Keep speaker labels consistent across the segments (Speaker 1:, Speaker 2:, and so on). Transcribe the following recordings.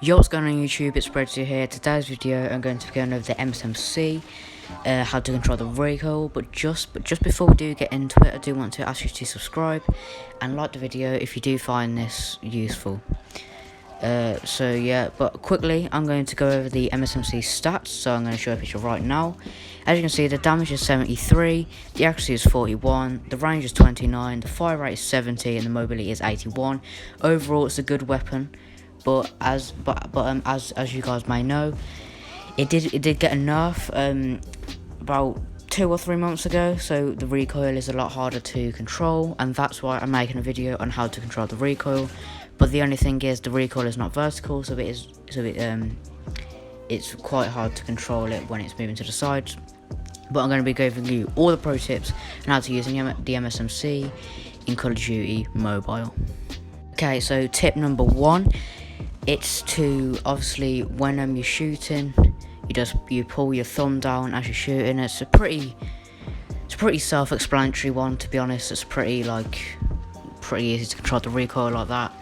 Speaker 1: Yo, what's going on YouTube? It's Spreadsheet here. Today's video I'm going to be going over the Msmc, how to control the recoil, but just before we do get into it, I do want to ask you to subscribe and like the video if you do find this useful. So yeah, but quickly I'm going to go over the Msmc stats. So I'm going to show a picture right now. As you can see, the damage is 73, the accuracy is 41, the range is 29, the fire rate is 70, and the mobility is 81. Overall, it's a good weapon. But as you guys may know, it did get a nerf about 2 or 3 months ago. So the recoil is a lot harder to control, and that's why I'm making a video on how to control the recoil. But the only thing is, the recoil is not vertical, so it's quite hard to control it when it's moving to the sides. But I'm going to be giving you all the pro tips on how to use the Msmc in Call of Duty Mobile. Okay, so tip number 1. It's to, obviously, when you're shooting, you pull your thumb down as you're shooting. It's a pretty self-explanatory one, to be honest. It's pretty easy to control the recoil like that.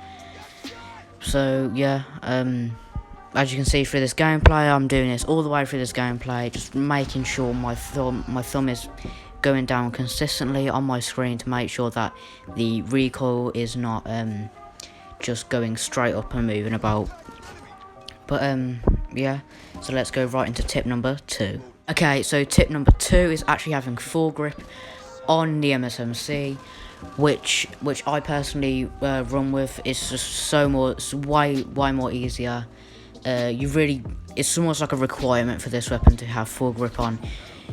Speaker 1: So yeah, as you can see through this gameplay, I'm doing this all the way through this gameplay, just making sure my thumb is going down consistently on my screen to make sure that the recoil is not just going straight up and moving about. But yeah, so let's go right into tip number 2. Okay, so tip number 2 is actually having full grip on the Msmc, which I personally run with. It's just it's way more easier. It's almost like a requirement for this weapon to have full grip on,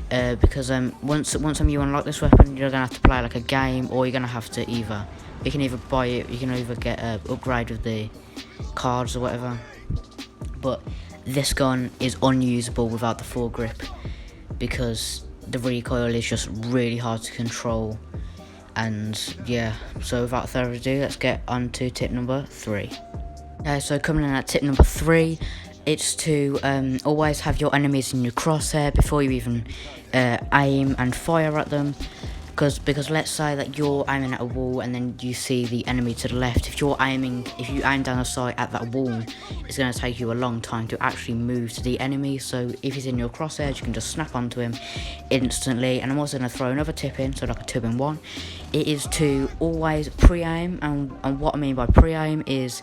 Speaker 1: because once you unlock this weapon, you're gonna have to play like a game, or you're gonna have to you can either buy it, you can either get an upgrade with the cards or whatever. But this gun is unusable without the full grip, because the recoil is just really hard to control. And yeah, so without further ado, let's get on to tip number 3. So coming in at tip number 3, it's to always have your enemies in your crosshair before you even aim and fire at them. Because let's say that you're aiming at a wall and then you see the enemy to the left. If you aim down the sight at that wall, it's going to take you a long time to actually move to the enemy. So if he's in your crosshairs, you can just snap onto him instantly. And I'm also going to throw another tip in, so like a 2-in-1. It is to always pre-aim, and what I mean by pre-aim is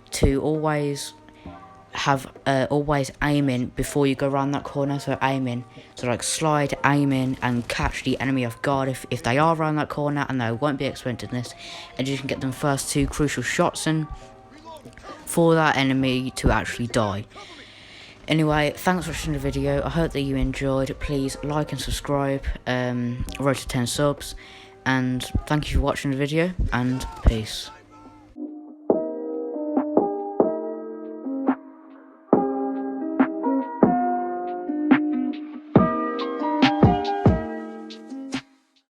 Speaker 1: to always aiming before you go around that corner. So aiming, so like slide, aiming, and catch the enemy off guard if they are around that corner and they won't be expecting this, and you can get them first 2 crucial shots in for that enemy to actually die. Anyway, thanks for watching the video. I hope that you enjoyed. Please like and subscribe. Road to 10 subs, and thank you for watching the video, and peace.